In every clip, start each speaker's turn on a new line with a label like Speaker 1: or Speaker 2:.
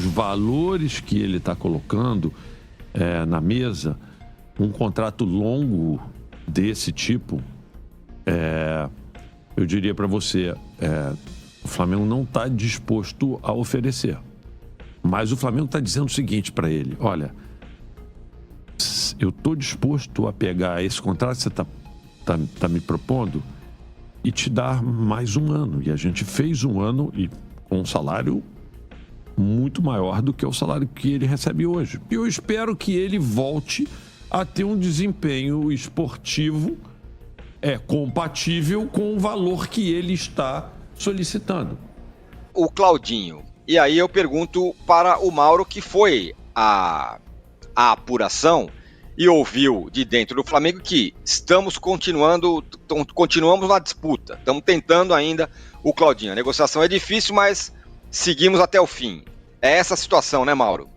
Speaker 1: valores que ele está colocando na mesa, um contrato longo desse tipo, eu diria para você, o Flamengo não está disposto a oferecer. Mas o Flamengo está dizendo o seguinte para ele: olha, eu estou disposto a pegar esse contrato que você tá me propondo e te dar mais um ano. E a gente fez um ano e com um salário muito maior do que o salário que ele recebe hoje. E eu espero que ele volte a ter um desempenho esportivo compatível com o valor que ele está solicitando.
Speaker 2: O Claudinho. E aí eu pergunto para o Mauro, que foi a apuração e ouviu de dentro do Flamengo que continuamos na disputa, estamos tentando ainda o Claudinho. A negociação é difícil, mas seguimos até o fim. É essa a situação, né, Mauro?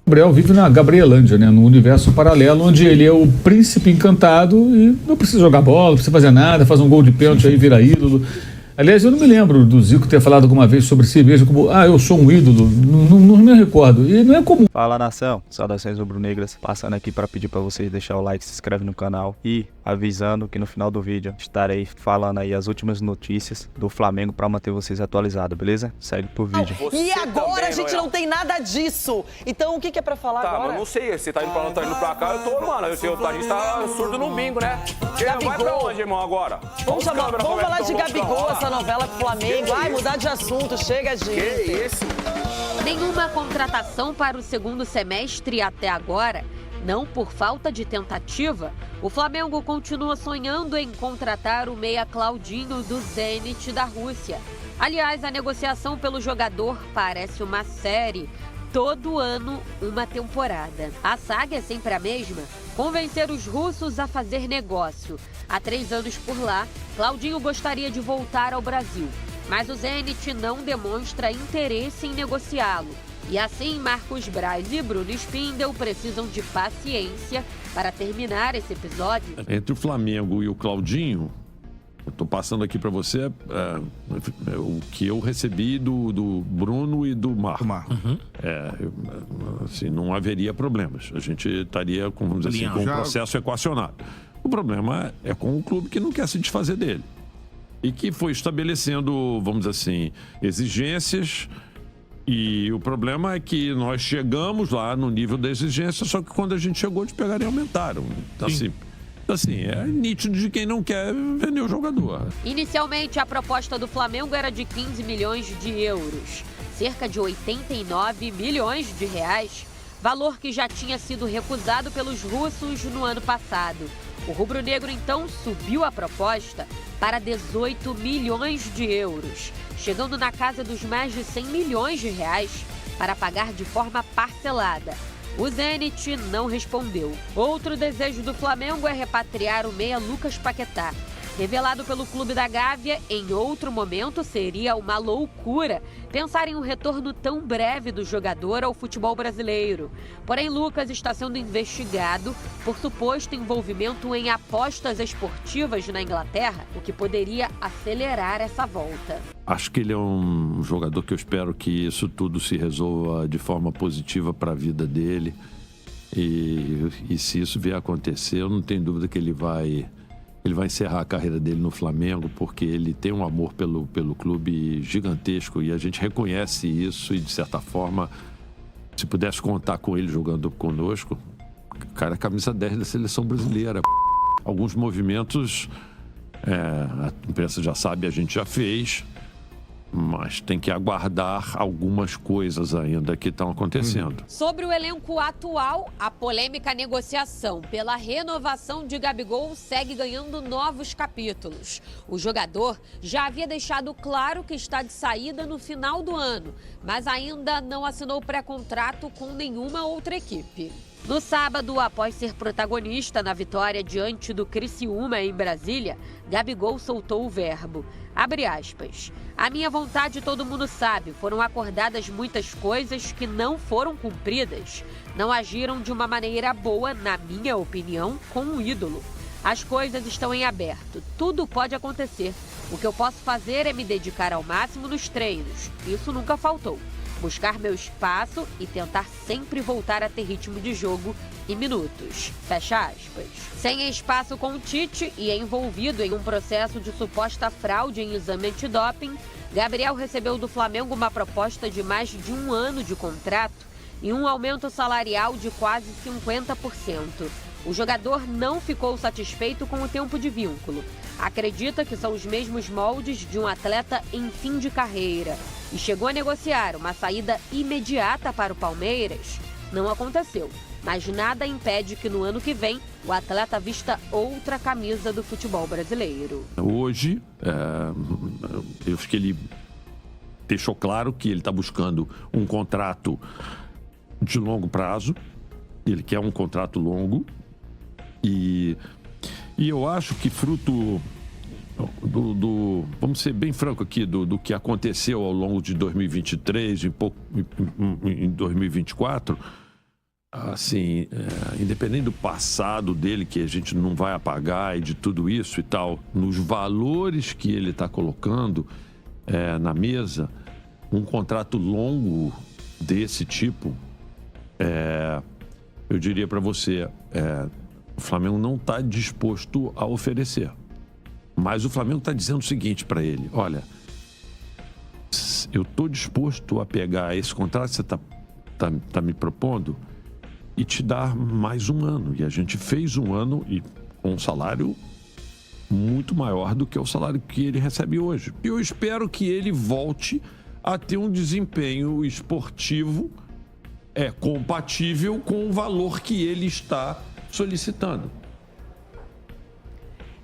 Speaker 3: Gabriel vive na Gabrielândia, né, num universo paralelo onde ele é o príncipe encantado e não precisa jogar bola, não precisa fazer nada, faz um gol de pênalti aí, vira ídolo. Aliás, eu não me lembro do Zico ter falado alguma vez sobre si mesmo como, eu sou um ídolo, não me recordo, e não é comum.
Speaker 4: Fala, nação, saudações rubro-negras, passando aqui para pedir para vocês deixar o like, se inscreve no canal e avisando que no final do vídeo estarei falando aí as últimas notícias do Flamengo para manter vocês atualizados, beleza? Segue pro vídeo.
Speaker 5: E agora a gente não tem nada disso, então o que é para falar agora?
Speaker 6: Tá, mas não sei, você tá indo pra lá, tá indo pra cá, eu tô, mano, a gente tá surdo no bingo, né? Vai pra onde, irmão, agora?
Speaker 5: Vamos falar de Gabigol, essa novela pro Flamengo. Mudar de assunto, chega, gente.
Speaker 6: Que isso?
Speaker 7: Nenhuma contratação para o segundo semestre até agora. Não por falta de tentativa, o Flamengo continua sonhando em contratar o meia Claudinho do Zenit da Rússia. Aliás, a negociação pelo jogador parece uma série. Todo ano, uma temporada. A saga é sempre a mesma: convencer os russos a fazer negócio. Há 3 anos por lá, Claudinho gostaria de voltar ao Brasil, mas o Zenit não demonstra interesse em negociá-lo. E assim, Marcos Braz e Bruno Spindel precisam de paciência para terminar esse episódio.
Speaker 1: Entre o Flamengo e o Claudinho, eu estou passando aqui para você o que eu recebi do Bruno e do Marco. Assim, não haveria problemas. A gente estaria com um processo equacionado. O problema é com o clube que não quer se desfazer dele. E que foi estabelecendo, vamos dizer assim, exigências. E o problema é que nós chegamos lá no nível da exigência, só que quando a gente chegou, de pegar e aumentaram. Então, assim, é nítido de quem não quer vender o jogador.
Speaker 7: Inicialmente, a proposta do Flamengo era de 15 milhões de euros, cerca de 89 milhões de reais, valor que já tinha sido recusado pelos russos no ano passado. O rubro-negro, então, subiu a proposta para 18 milhões de euros, chegando na casa dos mais de 100 milhões de reais para pagar de forma parcelada. O Zenit não respondeu. Outro desejo do Flamengo é repatriar o meia Lucas Paquetá. Revelado pelo Clube da Gávea, em outro momento seria uma loucura pensar em um retorno tão breve do jogador ao futebol brasileiro. Porém, Lucas está sendo investigado por suposto envolvimento em apostas esportivas na Inglaterra, o que poderia acelerar essa volta.
Speaker 1: Acho que ele é um jogador que eu espero que isso tudo se resolva de forma positiva para a vida dele. E se isso vier a acontecer, eu não tenho dúvida que ele vai encerrar a carreira dele no Flamengo, porque ele tem um amor pelo clube gigantesco e a gente reconhece isso e, de certa forma, se pudesse contar com ele jogando conosco, cara, a camisa 10 da seleção brasileira. Alguns movimentos, a imprensa já sabe, a gente já fez, mas tem que aguardar algumas coisas ainda que estão acontecendo.
Speaker 7: Sobre o elenco atual, a polêmica negociação pela renovação de Gabigol segue ganhando novos capítulos. O jogador já havia deixado claro que está de saída no final do ano, mas ainda não assinou pré-contrato com nenhuma outra equipe. No sábado, após ser protagonista na vitória diante do Criciúma em Brasília, Gabigol soltou o verbo. Abre aspas. A minha vontade, todo mundo sabe, foram acordadas muitas coisas que não foram cumpridas. Não agiram de uma maneira boa, na minha opinião, com o ídolo. As coisas estão em aberto, tudo pode acontecer. O que eu posso fazer é me dedicar ao máximo nos treinos. Isso nunca faltou. buscar meu espaço e tentar sempre voltar a ter ritmo de jogo e minutos. Fecha aspas. Sem espaço com o Tite e envolvido em um processo de suposta fraude em exame antidoping, Gabriel recebeu do Flamengo uma proposta de mais de 1 ano de contrato e um aumento salarial de quase 50%. O jogador não ficou satisfeito com o tempo de vínculo. Acredita que são os mesmos moldes de um atleta em fim de carreira e chegou a negociar uma saída imediata para o Palmeiras. Não aconteceu, mas nada impede que no ano que vem o atleta vista outra camisa do futebol brasileiro.
Speaker 1: Hoje, eu acho que ele deixou claro que ele está buscando um contrato de longo prazo, ele quer um contrato longo e eu acho que fruto vamos ser bem franco aqui, do que aconteceu ao longo de 2023 em 2024, assim, independente do passado dele, que a gente não vai apagar e de tudo isso e tal, nos valores que ele está colocando na mesa, um contrato longo desse tipo, eu diria para você, o Flamengo não está disposto a oferecer. Mas o Flamengo está dizendo o seguinte para ele: olha, eu estou disposto a pegar esse contrato que você tá me propondo e te dar mais 1 ano. E a gente fez 1 ano e com um salário muito maior do que o salário que ele recebe hoje. E eu espero que ele volte a ter um desempenho esportivo compatível com o valor que ele está solicitando.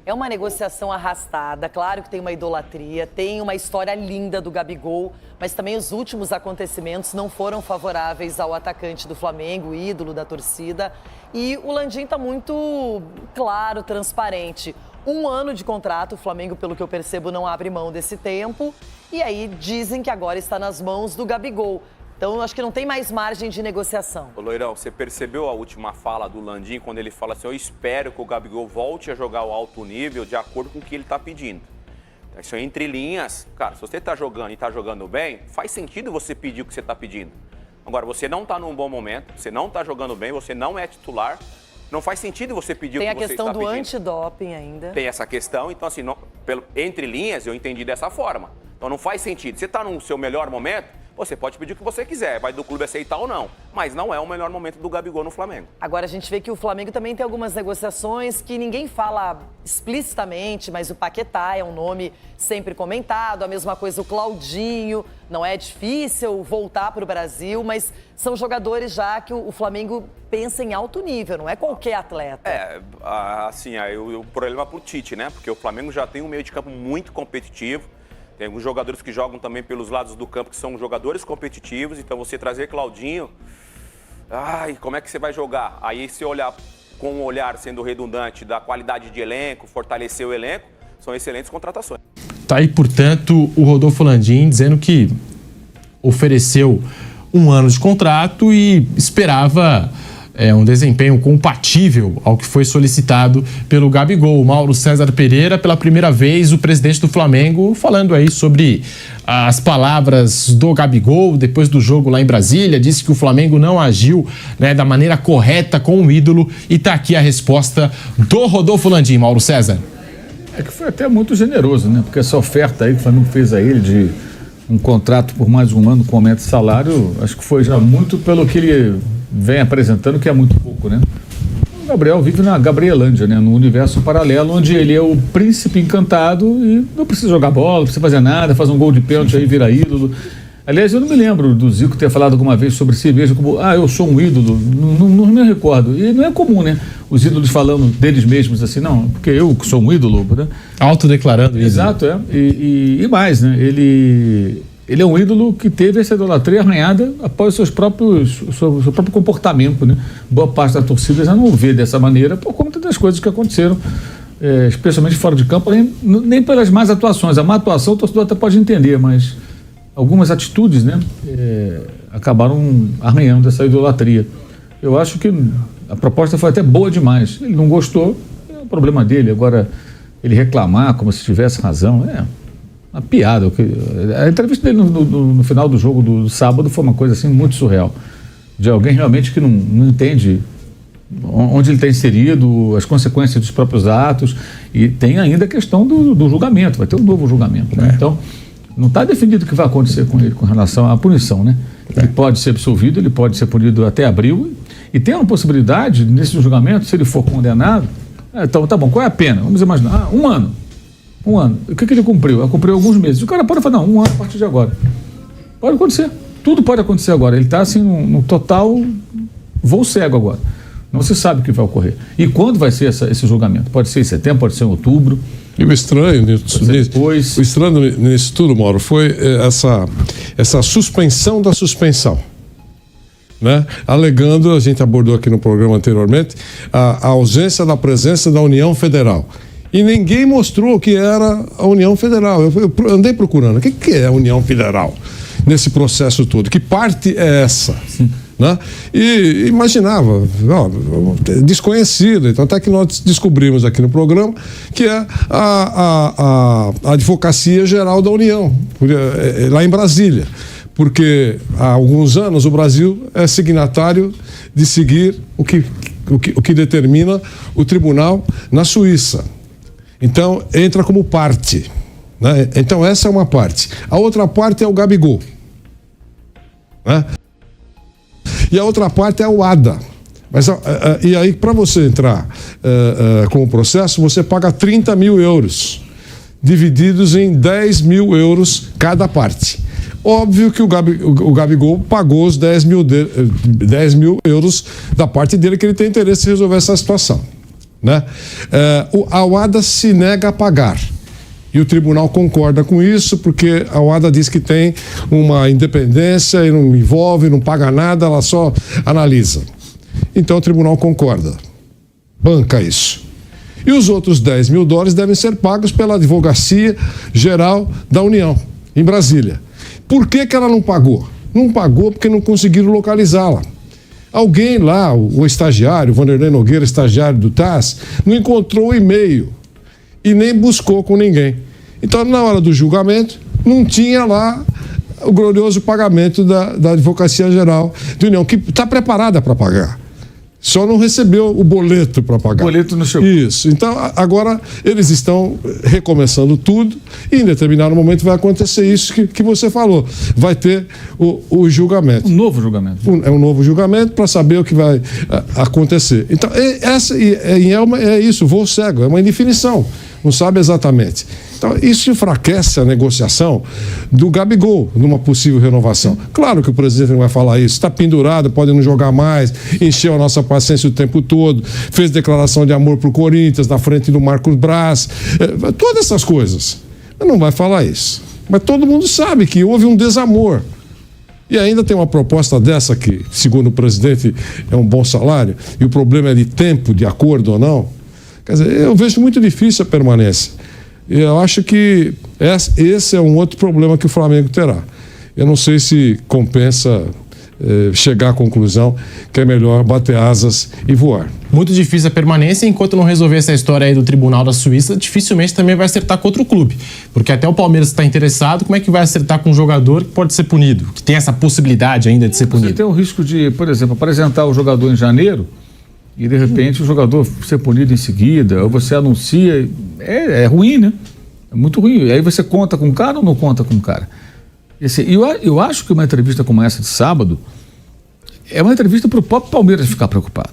Speaker 5: É uma negociação arrastada, claro que tem uma idolatria, tem uma história linda do Gabigol, mas também os últimos acontecimentos não foram favoráveis ao atacante do Flamengo, ídolo da torcida. E o Landim está muito claro, transparente. 1 ano de contrato, o Flamengo, pelo que eu percebo, não abre mão desse tempo. E aí dizem que agora está nas mãos do Gabigol. Então, eu acho que não tem mais margem de negociação.
Speaker 6: Ô, Loirão, você percebeu a última fala do Landim, quando ele fala assim: eu espero que o Gabigol volte a jogar o alto nível de acordo com o que ele está pedindo. Então, isso é entre linhas. Cara, se você está jogando e está jogando bem, faz sentido você pedir o que você está pedindo. Agora, você não está num bom momento, você não está jogando bem, você não é titular, não faz sentido você pedir o que você está pedindo.
Speaker 5: Tem a questão do antidoping ainda.
Speaker 6: Tem essa questão, então assim, entre linhas eu entendi dessa forma. Então não faz sentido. Você está no seu melhor momento, você pode pedir o que você quiser, vai do clube aceitar ou não. Mas não é o melhor momento do Gabigol no Flamengo. Agora
Speaker 5: a gente vê que o Flamengo também tem algumas negociações que ninguém fala explicitamente, mas o Paquetá é um nome sempre comentado, a mesma coisa o Claudinho. Não é difícil voltar para o Brasil, mas são jogadores já que o Flamengo pensa em alto nível, não é qualquer atleta.
Speaker 6: Assim, o problema é pro Tite, né? Porque o Flamengo já tem um meio de campo muito competitivo. Tem alguns jogadores que jogam também pelos lados do campo, que são jogadores competitivos. Então, você trazer Claudinho, como é que você vai jogar? Aí, se olhar com um olhar sendo redundante da qualidade de elenco, fortalecer o elenco, são excelentes contratações.
Speaker 8: Tá aí, portanto, o Rodolfo Landim dizendo que ofereceu 1 ano de contrato e esperava um desempenho compatível ao que foi solicitado pelo Gabigol. Mauro César Pereira, pela primeira vez, o presidente do Flamengo, falando aí sobre as palavras do Gabigol depois do jogo lá em Brasília. Disse que o Flamengo não agiu da maneira correta com o ídolo, e tá aqui a resposta do Rodolfo Landim. Mauro César.
Speaker 3: É que foi até muito generoso, né? Porque essa oferta aí que o Flamengo fez a ele de um contrato por mais 1 ano com aumento de salário, acho que foi já muito pelo que ele vem apresentando, que é muito pouco, né? O Gabriel vive na Gabrielândia, né? Num universo paralelo, onde ele é o príncipe encantado e não precisa jogar bola, não precisa fazer nada, faz um gol de pênalti aí, vira ídolo. Aliás, eu não me lembro do Zico ter falado alguma vez sobre si mesmo como, eu sou um ídolo, não me recordo. E não é comum, né? Os ídolos falando deles mesmos assim, não, porque eu sou um ídolo, né?
Speaker 8: Autodeclarando ídolo.
Speaker 3: Exato, e mais, né? Ele é um ídolo que teve essa idolatria arranhada após seu próprio comportamento, né? Boa parte da torcida já não o vê dessa maneira por conta das coisas que aconteceram, especialmente fora de campo, nem pelas más atuações. A má atuação o torcedor até pode entender, mas algumas atitudes, né, acabaram arranhando essa idolatria. Eu acho que a proposta foi até boa demais. Ele não gostou, é o problema dele. Agora, ele reclamar como se tivesse razão, uma piada. A entrevista dele no final do jogo do sábado foi uma coisa assim muito surreal. De alguém realmente que não entende onde ele está inserido, as consequências dos próprios atos, e tem ainda a questão do julgamento, vai ter um novo julgamento, né? Então, não está definido o que vai acontecer com ele com relação à punição, né? Ele pode ser absolvido, ele pode ser punido até abril, e tem uma possibilidade, nesse julgamento, se ele for condenado, então tá bom, qual é a pena? Vamos imaginar, 1 ano. 1 ano. O que ele cumpriu? Ele cumpriu alguns meses. O cara pode falar, não, 1 ano a partir de agora. Pode acontecer. Tudo pode acontecer agora. Ele está assim no total voo cego agora. Não se sabe o que vai ocorrer. E quando vai ser esse julgamento? Pode ser em setembro, pode ser em outubro.
Speaker 9: E o estranho nisso tudo, Mauro, foi essa suspensão da suspensão. Né? Alegando, a gente abordou aqui no programa anteriormente, a ausência da presença da União Federal. E ninguém mostrou o que era a União Federal. Eu andei procurando. O que é a União Federal nesse processo todo? Que parte é essa? Sim. Né? E imaginava, desconhecida. Então, até que nós descobrimos aqui no programa que é a Advocacia Geral da União, lá em Brasília. Porque há alguns anos o Brasil é signatário de seguir o que determina o tribunal na Suíça. Então, entra como parte. Né? Então, essa é uma parte. A outra parte é o Gabigol. Né? E a outra parte é o ADA. Mas, e aí, para você entrar com o processo, você paga 30 mil euros, divididos em 10 mil euros cada parte. Óbvio que o Gabigol pagou os 10 mil euros da parte dele, que ele tem interesse em resolver essa situação. Né? A UADA se nega a pagar. E o tribunal concorda com isso, porque a UADA diz que tem uma independência e não envolve, não paga nada, ela só analisa. Então o tribunal concorda, banca isso. E os outros 10 mil dólares devem ser pagos pela Advocacia Geral da União, em Brasília. Por que ela não pagou? Não pagou porque não conseguiram localizá-la. Alguém lá, o estagiário, o Vanderlei Nogueira, estagiário do TAS, não encontrou o e-mail e nem buscou com ninguém. Então, na hora do julgamento, não tinha lá o glorioso pagamento da Advocacia Geral da União, que está preparada para pagar. Só não recebeu o boleto para pagar.
Speaker 3: O boleto não chegou.
Speaker 9: Isso. Então, agora eles estão recomeçando tudo e em determinado momento vai acontecer isso que você falou. Vai ter o julgamento.
Speaker 3: Um novo julgamento.
Speaker 9: É um novo julgamento para saber o que vai acontecer. Então, é isso, voo cego, é uma indefinição. Não sabe exatamente. Então, isso enfraquece a negociação do Gabigol numa possível renovação. Claro que o presidente não vai falar isso. Está pendurado, pode não jogar mais, encheu a nossa paciência o tempo todo, fez declaração de amor para o Corinthians na frente do Marcos Braz, todas essas coisas. Mas não vai falar isso. Mas todo mundo sabe que houve um desamor. E ainda tem uma proposta dessa que, segundo o presidente, é um bom salário, e o problema é de tempo, de acordo ou não. Quer dizer, eu vejo muito difícil a permanência. Eu acho que esse é um outro problema que o Flamengo terá. Eu não sei se compensa chegar à conclusão que é melhor bater asas e voar.
Speaker 8: Muito difícil a permanência, enquanto não resolver essa história aí do Tribunal da Suíça, dificilmente também vai acertar com outro clube. Porque até o Palmeiras está interessado, como é que vai acertar com um jogador que pode ser punido? Que tem essa possibilidade ainda de ser punido.
Speaker 3: Você tem o risco de, por exemplo, apresentar o jogador em janeiro e de repente o jogador ser punido em seguida, ou você anuncia, é ruim, né? É muito ruim. E aí você conta com o cara ou não conta com o cara? E assim, eu acho que uma entrevista como essa de sábado é uma entrevista para o próprio Palmeiras ficar preocupado.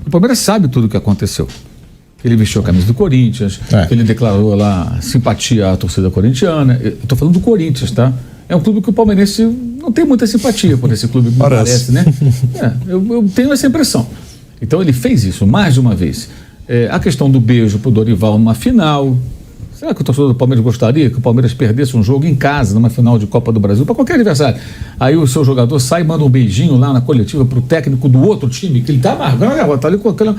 Speaker 3: O Palmeiras sabe tudo o que aconteceu. Ele vestiu a camisa do Corinthians, ele declarou lá simpatia à torcida corintiana. Eu estou falando do Corinthians, tá? É um clube que o palmeirense não tem muita simpatia por esse clube, me parece, né? Eu tenho essa impressão. Então ele fez isso mais de uma vez. A questão do beijo pro Dorival numa final. Será que o torcedor do Palmeiras gostaria que o Palmeiras perdesse um jogo em casa, numa final de Copa do Brasil, para qualquer adversário? Aí o seu jogador sai e manda um beijinho lá na coletiva pro técnico do outro time, que ele tá amargando, tá ali com aquela...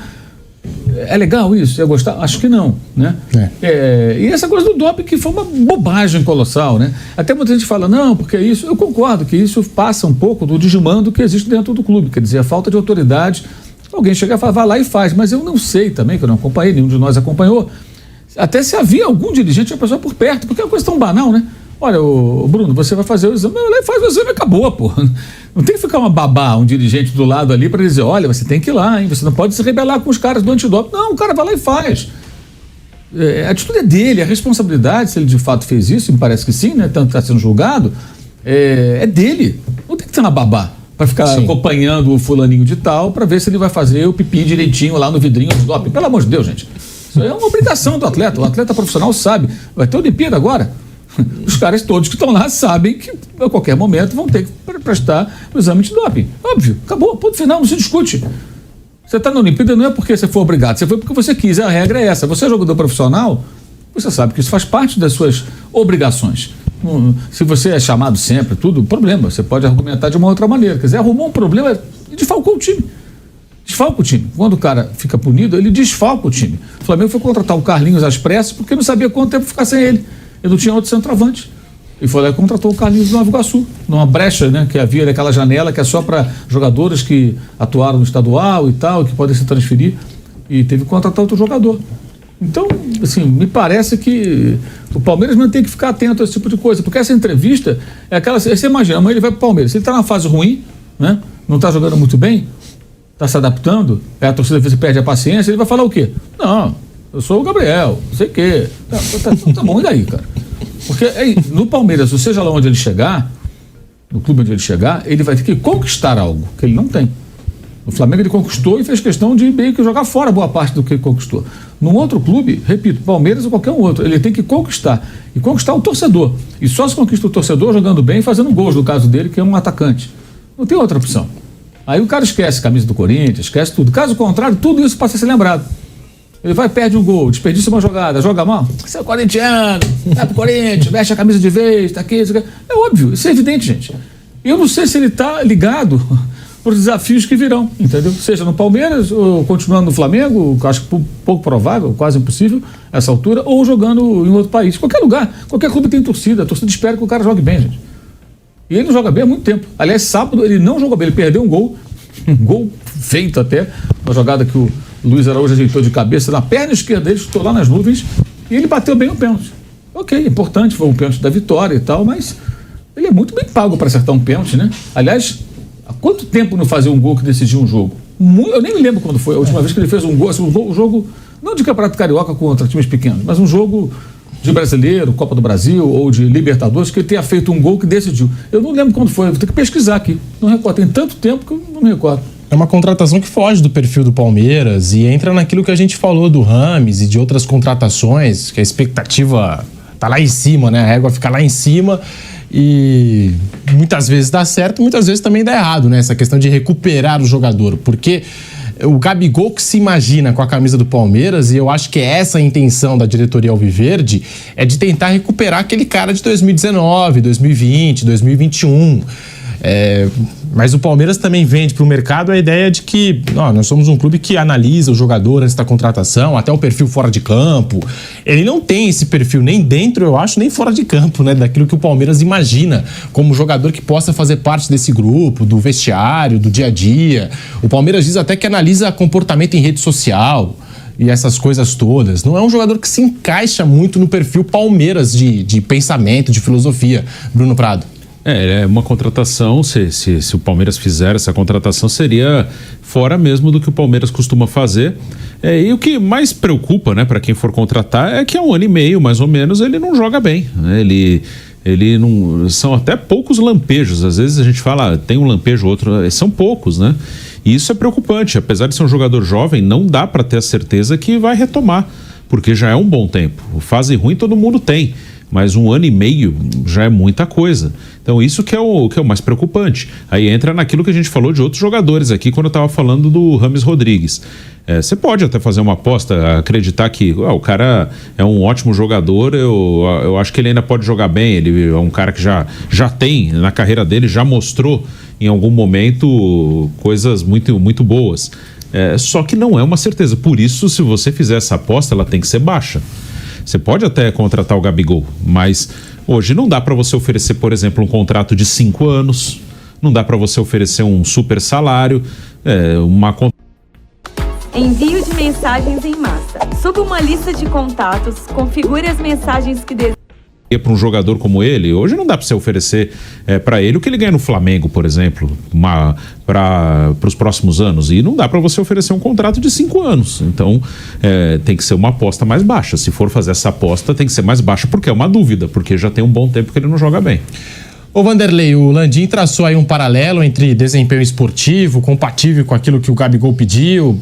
Speaker 3: É legal isso? Ia gostar? Acho que não, né? E essa coisa do doping que foi uma bobagem colossal, né? Até muita gente fala, não, porque isso... Eu concordo que isso passa um pouco do desmando que existe dentro do clube, quer dizer, a falta de autoridade. Alguém chega e fala, vai lá e faz, mas eu não sei também, que eu não acompanhei, nenhum de nós acompanhou, Até se havia algum dirigente, a pessoa por perto, porque é uma coisa tão banal, né? Olha, Bruno, você vai fazer o exame, faz o exame e acabou, pô. Não tem que ficar uma babá, um dirigente do lado ali para dizer, olha, você tem que ir lá, hein? Você não pode se rebelar com os caras do antidoping. Não, o cara vai lá e faz. A atitude é dele, a responsabilidade, se ele de fato fez isso, me parece que sim, né? Tanto está sendo julgado, é dele. Não tem que ter uma babá para ficar acompanhando o fulaninho de tal para ver se ele vai fazer o pipi direitinho lá no vidrinho do doping. Pelo amor de Deus, gente. Isso é uma obrigação do atleta. O atleta profissional sabe. Vai ter Olimpíada agora. Os caras todos que estão lá sabem que a qualquer momento vão ter que prestar o exame de doping. Óbvio, acabou, ponto final, não se discute. Você está na Olimpíada não é porque você foi obrigado, você foi porque você quis, a regra é essa. Você é jogador profissional, você sabe que isso faz parte das suas obrigações. Se você é chamado sempre, tudo, problema, você pode argumentar de uma outra maneira. Quer dizer, arrumou um problema e desfalcou o time. Desfalca o time. Quando o cara fica punido, ele desfalca o time. O Flamengo foi contratar o Carlinhos às pressas porque não sabia quanto tempo ficar sem ele. Ele não tinha outro centroavante. E foi lá e contratou o Carlinhos do Nova Iguaçu, numa brecha, né, que havia naquela janela que é só para jogadores que atuaram no estadual e tal, que podem se transferir. E teve que contratar outro jogador. Então, assim, me parece que o Palmeiras não tem que ficar atento a esse tipo de coisa, porque essa entrevista é aquela. Você imagina, amanhã ele vai para o Palmeiras. Se ele está numa fase ruim, né, não está jogando muito bem, está se adaptando, a torcida às vezes perde a paciência, ele vai falar o quê? Não, eu sou o Gabriel, não sei o quê. Tá bom, e daí, cara? Porque no Palmeiras, ou seja lá onde ele chegar, no clube onde ele chegar, ele vai ter que conquistar algo que ele não tem. No Flamengo ele conquistou e fez questão de meio que jogar fora boa parte do que ele conquistou. Num outro clube, repito, Palmeiras ou qualquer um outro, ele tem que conquistar. E conquistar o torcedor. E só se conquista o torcedor jogando bem e fazendo gols, no caso dele, que é um atacante. Não tem outra opção. Aí o cara esquece a camisa do Corinthians, esquece tudo. Caso contrário, tudo isso passa a ser lembrado. Ele vai, perde um gol, desperdiça uma jogada, joga mal. Você é corintiano, vai pro Corinthians, veste a camisa de vez, tá aqui, isso aqui. É óbvio, isso é evidente, gente. Eu não sei se ele tá ligado para os desafios que virão, entendeu? Seja no Palmeiras, ou continuando no Flamengo, que eu acho pouco provável, quase impossível, a essa altura, ou jogando em outro país. Qualquer lugar, qualquer clube tem torcida, a torcida espera que o cara jogue bem, gente. E ele não joga bem há muito tempo. Aliás, sábado ele não jogou bem, ele perdeu um gol feito até, uma jogada que o Luiz Araújo ajeitou de cabeça na perna esquerda dele, chutou lá nas nuvens, e ele bateu bem o pênalti. Ok, importante, foi um pênalti da vitória e tal, mas ele é muito bem pago para acertar um pênalti, né? Aliás, há quanto tempo não fazia um gol que decidiu um jogo? Eu nem me lembro quando foi a última vez que ele fez um gol, assim, um jogo, não de Campeonato Carioca contra times pequenos, mas um jogo de Brasileiro, Copa do Brasil ou de Libertadores, que ele tenha feito um gol que decidiu. Eu não lembro quando foi, vou ter que pesquisar aqui. Não recordo, tem tanto tempo que eu não me recordo.
Speaker 8: É uma contratação que foge do perfil do Palmeiras e entra naquilo que a gente falou do Rames e de outras contratações, que a expectativa tá lá em cima, né? A régua fica lá em cima e muitas vezes dá certo, muitas vezes também dá errado, né? Essa questão de recuperar o jogador, porque o Gabigol que se imagina com a camisa do Palmeiras, e eu acho que é essa a intenção da diretoria alviverde, é de tentar recuperar aquele cara de 2019, 2020, 2021. Mas o Palmeiras também vende para o mercado a ideia de que nós somos um clube que analisa o jogador antes da contratação, até o perfil fora de campo. Ele não tem esse perfil nem dentro, eu acho, nem fora de campo, né? Daquilo que o Palmeiras imagina como jogador que possa fazer parte desse grupo, do vestiário, do dia a dia. O Palmeiras diz até que analisa comportamento em rede social e essas coisas todas. Não é um jogador que se encaixa muito no perfil Palmeiras de pensamento, de filosofia. Bruno Prado.
Speaker 1: É uma contratação, se o Palmeiras fizer essa contratação, seria fora mesmo do que o Palmeiras costuma fazer. E o que mais preocupa, né, para quem for contratar, é que há 1 ano e meio, mais ou menos, ele não joga bem. Né? Ele não. São até poucos lampejos. Às vezes a gente fala, tem um lampejo, outro. São poucos, né? E isso é preocupante. Apesar de ser um jogador jovem, não dá para ter a certeza que vai retomar, porque já é um bom tempo. Fase ruim todo mundo tem, mas 1 ano e meio já é muita coisa. Então isso que é o mais preocupante. Aí entra naquilo que a gente falou de outros jogadores aqui quando eu estava falando do Rames Rodrigues. Você pode até fazer uma aposta, acreditar que o cara é um ótimo jogador, eu acho que ele ainda pode jogar bem, ele é um cara que já tem na carreira dele, já mostrou em algum momento coisas muito, muito boas. Só que não é uma certeza. Por isso, se você fizer essa aposta, ela tem que ser baixa. Você pode até contratar o Gabigol, mas hoje não dá para você oferecer, por exemplo, um contrato de 5 anos, não dá para você oferecer um super salário,
Speaker 10: Envio de mensagens em massa. Suba uma lista de contatos, configure as mensagens que deseja.
Speaker 11: Para um jogador como ele, hoje não dá para você oferecer para ele o que ele ganha no Flamengo, por exemplo, para os próximos anos. E não dá para você oferecer um contrato de 5 anos. Então, tem que ser uma aposta mais baixa. Se for fazer essa aposta, tem que ser mais baixa, porque é uma dúvida, porque já tem um bom tempo que ele não joga bem.
Speaker 8: Ô Vanderlei, o Landim traçou aí um paralelo entre desempenho esportivo, compatível com aquilo que o Gabigol pediu.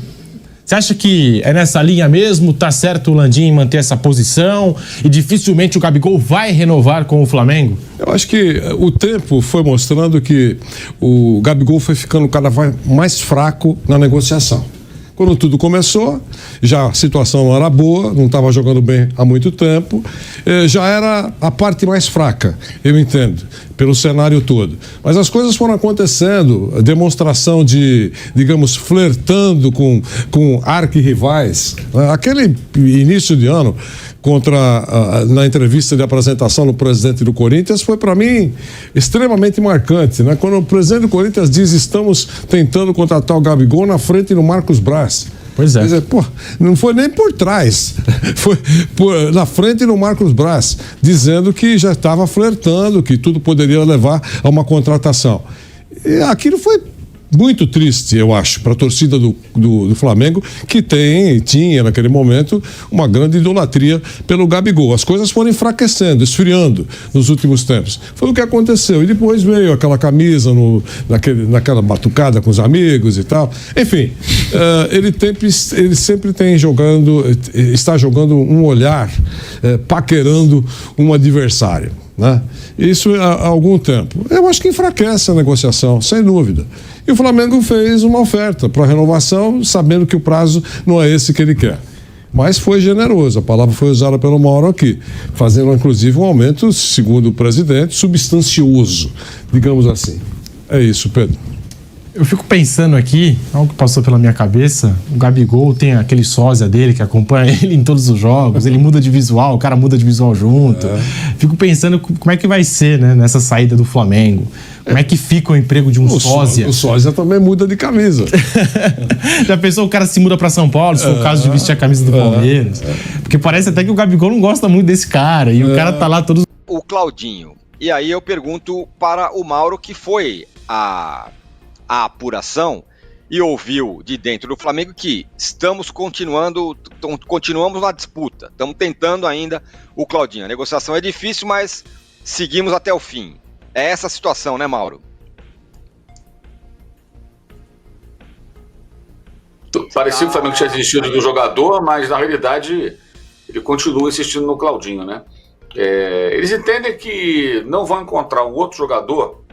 Speaker 8: Você acha que é nessa linha mesmo? Tá certo o Landim manter essa posição e dificilmente o Gabigol vai renovar com o Flamengo?
Speaker 9: Eu acho que o tempo foi mostrando que o Gabigol foi ficando cada vez mais fraco na negociação. Quando tudo começou, já a situação não era boa, não estava jogando bem há muito tempo, já era a parte mais fraca, eu entendo, pelo cenário todo. Mas as coisas foram acontecendo, a demonstração de, digamos, flertando com arquirrivais. Aquele início de ano, na entrevista de apresentação no presidente do Corinthians, foi para mim extremamente marcante, né? Quando o presidente do Corinthians diz: estamos tentando contratar o Gabigol na frente do Marcos Braz.
Speaker 8: Pois é.
Speaker 9: Quer dizer, não foi nem por trás, foi na frente do Marcos Braz, dizendo que já estava flertando, que tudo poderia levar a uma contratação. E aquilo foi muito triste, eu acho, para a torcida do Flamengo, que tinha naquele momento uma grande idolatria pelo Gabigol. As coisas foram enfraquecendo, esfriando nos últimos tempos. Foi o que aconteceu. E depois veio aquela camisa naquela batucada com os amigos e tal. Enfim, ele sempre está jogando um olhar, paquerando um adversário, né? Isso há algum tempo. Eu acho que enfraquece a negociação, sem dúvida. E o Flamengo fez uma oferta para renovação, sabendo que o prazo não é esse que ele quer. Mas foi generoso, a palavra foi usada pelo Mauro aqui, fazendo inclusive um aumento, segundo o presidente, substancioso, digamos assim. É isso, Pedro.
Speaker 8: Eu fico pensando aqui, algo que passou pela minha cabeça, o Gabigol tem aquele sósia dele que acompanha ele em todos os jogos, ele muda de visual, o cara muda de visual junto. Fico pensando como é que vai ser, né, nessa saída do Flamengo. Como é que fica o emprego de um sósia?
Speaker 9: O sósia também muda de camisa.
Speaker 8: Já pensou, o cara se muda pra São Paulo, se for o caso de vestir a camisa do Palmeiras? Porque parece até que o Gabigol não gosta muito desse cara, e o cara tá lá todos...
Speaker 2: O Claudinho. E aí eu pergunto para o Mauro, que foi a apuração e ouviu de dentro do Flamengo que continuamos na disputa, estamos tentando ainda o Claudinho. A negociação é difícil, mas seguimos até o fim. É essa a situação, né, Mauro?
Speaker 12: Parecia que o Flamengo tinha desistido do jogador, mas na realidade ele continua insistindo no Claudinho, né? Eles entendem que não vão encontrar um outro jogador.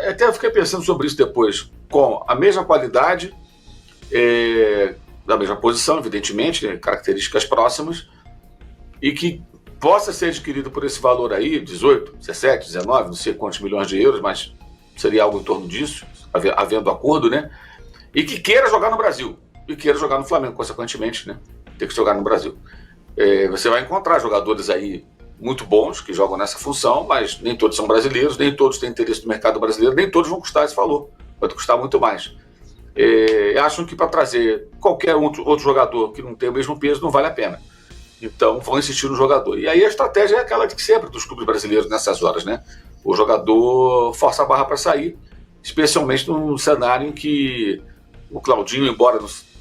Speaker 12: Até eu fiquei pensando sobre isso depois, com a mesma qualidade, da mesma posição, evidentemente, né, características próximas, e que possa ser adquirido por esse valor aí, 18, 17, 19, não sei quantos milhões de euros, mas seria algo em torno disso, havendo acordo, né? E que queira jogar no Brasil, e queira jogar no Flamengo, consequentemente, né? Tem que jogar no Brasil. Você vai encontrar jogadores aí muito bons, que jogam nessa função, mas nem todos são brasileiros, nem todos têm interesse no mercado brasileiro, nem todos vão custar esse valor, pode custar muito mais. Acham que para trazer qualquer outro jogador que não tem o mesmo peso não vale a pena. Então vão insistir no jogador. E aí a estratégia é aquela de sempre dos clubes brasileiros nessas horas, né? O jogador força a barra para sair, especialmente num cenário em que o Claudinho, embora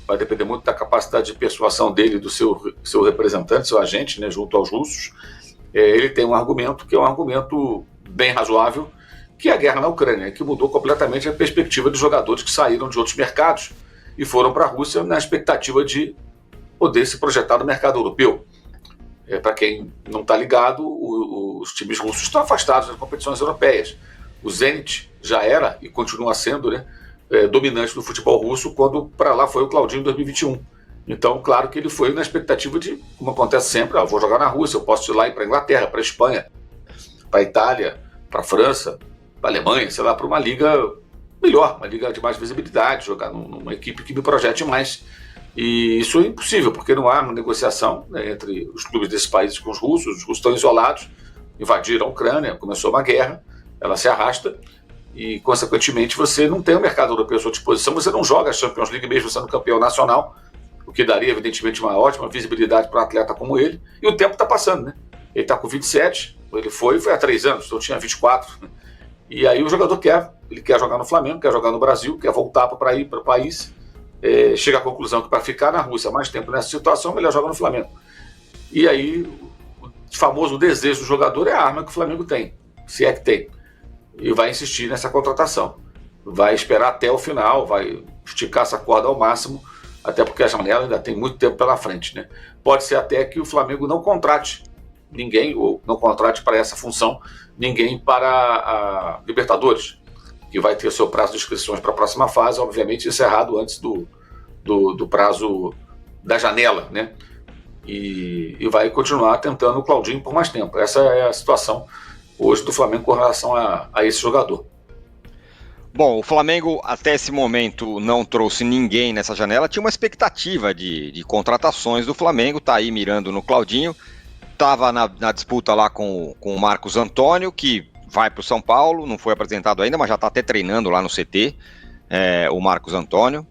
Speaker 12: vai depender muito da capacidade de persuasão dele, do seu representante, seu agente, né, junto aos russos, ele tem um argumento que é um argumento bem razoável, que é a guerra na Ucrânia, que mudou completamente a perspectiva dos jogadores que saíram de outros mercados e foram para a Rússia na expectativa de poder se projetar no mercado europeu. Para quem não está ligado, os times russos estão afastados das competições europeias. O Zenit já era e continua sendo, né, dominante do futebol russo quando para lá foi o Claudinho em 2021. Então, claro que ele foi na expectativa de, como acontece sempre, vou jogar na Rússia, eu posso ir lá para a Inglaterra, para a Espanha, para a Itália, para a França, para a Alemanha, sei lá, para uma liga melhor, uma liga de mais visibilidade, jogar numa equipe que me projete mais. E isso é impossível, porque não há uma negociação, né, entre os clubes desses países com os russos estão isolados, invadiram a Ucrânia, começou uma guerra, ela se arrasta, e, consequentemente, você não tem o mercado europeu à sua disposição, você não joga a Champions League mesmo sendo campeão nacional, o que daria, evidentemente, uma ótima visibilidade para um atleta como ele, e o tempo está passando, né? Ele está com 27, ele foi há 3 anos, então tinha 24, e aí o jogador quer jogar no Flamengo, quer jogar no Brasil, quer voltar para o país, chega à conclusão que para ficar na Rússia mais tempo nessa situação, melhor jogar no Flamengo. E aí, o famoso desejo do jogador é a arma que o Flamengo tem, se é que tem, e vai insistir nessa contratação. Vai esperar até o final, vai esticar essa corda ao máximo, até porque a janela ainda tem muito tempo pela frente, né? Pode ser até que o Flamengo não contrate ninguém, ou não contrate para essa função ninguém para a Libertadores, que vai ter seu prazo de inscrições para a próxima fase, obviamente encerrado antes do prazo da janela, né? E vai continuar tentando o Claudinho por mais tempo. Essa é a situação hoje do Flamengo com relação a esse jogador.
Speaker 2: Bom, o Flamengo até esse momento não trouxe ninguém nessa janela, tinha uma expectativa de contratações do Flamengo, tá aí mirando no Claudinho, estava na disputa lá com o Marcos Antônio, que vai para o São Paulo, não foi apresentado ainda, mas já está até treinando lá no CT, o Marcos Antônio,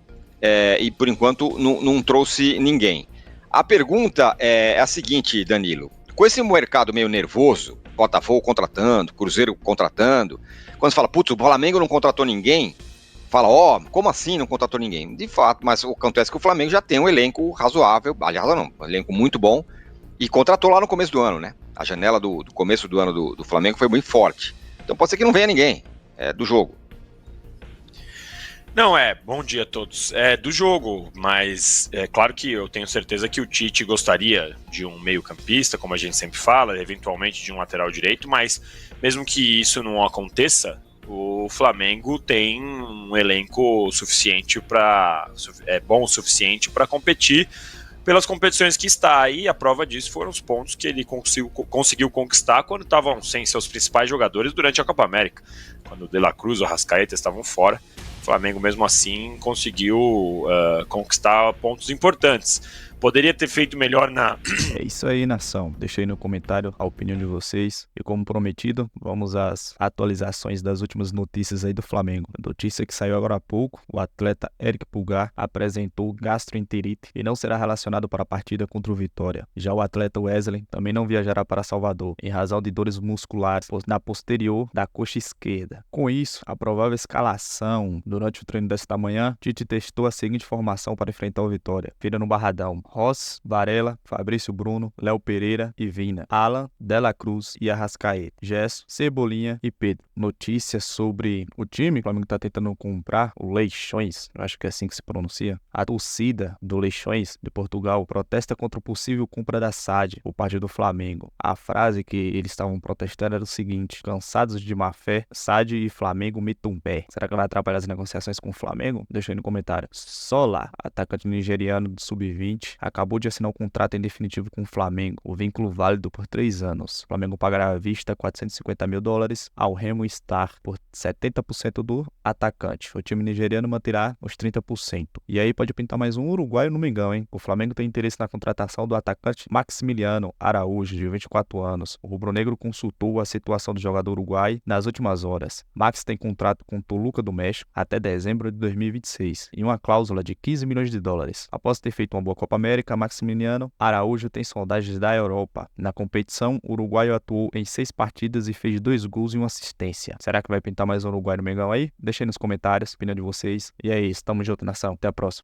Speaker 2: e por enquanto não trouxe ninguém. A pergunta é a seguinte, Danilo, com esse mercado meio nervoso, Botafogo contratando, Cruzeiro contratando, quando você fala, putz, o Flamengo não contratou ninguém, fala, como assim não contratou ninguém? De fato, mas acontece que o Flamengo já tem um elenco razoável, aliás, não, um elenco muito bom, e contratou lá no começo do ano, né? A janela do começo do ano do Flamengo foi muito forte. Então pode ser que não venha ninguém do jogo.
Speaker 13: Não, bom dia a todos. Do jogo, mas é claro que eu tenho certeza que o Tite gostaria de um meio-campista, como a gente sempre fala, eventualmente de um lateral direito, mas mesmo que isso não aconteça, o Flamengo tem um elenco suficiente bom o suficiente para competir pelas competições que está, e a prova disso foram os pontos que ele conseguiu conquistar quando estavam sem seus principais jogadores durante a Copa América, quando o De La Cruz ou o Arrascaeta estavam fora. O Flamengo mesmo assim conseguiu conquistar pontos importantes. Poderia ter feito melhor
Speaker 4: É isso aí, nação. Deixa aí no comentário a opinião de vocês. E como prometido, vamos às atualizações das últimas notícias aí do Flamengo. A notícia que saiu agora há pouco, o atleta Eric Pulgar apresentou gastroenterite e não será relacionado para a partida contra o Vitória. Já o atleta Wesley também não viajará para Salvador, em razão de dores musculares na posterior da coxa esquerda. Com isso, a provável escalação durante o treino desta manhã, Tite testou a seguinte formação para enfrentar o Vitória. Feira no Barradão: Ross, Varela, Fabrício Bruno, Léo Pereira e Vina, Alan, De La Cruz e Arrascaeta, Gesso, Cebolinha e Pedro. Notícias sobre o time que o Flamengo está tentando comprar, o Leixões, eu acho que é assim que se pronuncia. A torcida do Leixões de Portugal protesta contra o possível compra da SAD por parte do Flamengo. A frase que eles estavam protestando era o seguinte: cansados de má fé, SAD e Flamengo metam um pé. Será que vai atrapalhar as negociações com o Flamengo? Deixa aí no comentário. Sola, atacante nigeriano do Sub-20, acabou de assinar um contrato em definitivo com o Flamengo, o vínculo válido por 3 anos. O Flamengo pagará à vista $450 mil ao Remo Star por 70% do atacante. O time nigeriano manterá os 30%. E aí pode pintar mais um uruguaio no Mengão, hein? O Flamengo tem interesse na contratação do atacante Maximiliano Araújo, de 24 anos. O rubro-negro consultou a situação do jogador uruguai nas últimas horas. Max tem contrato com o Toluca do México até dezembro de 2026 e uma cláusula de $15 milhões. Após ter feito uma boa Copa América, Maximiliano Araújo tem sondagens da Europa. Na competição, o uruguaio atuou em 6 partidas e fez 2 gols e 1 assistência. Será que vai pintar mais um uruguaio no Mengão aí? Deixa aí nos comentários a opinião de vocês. E é isso, tamo junto, nação. Até a próxima.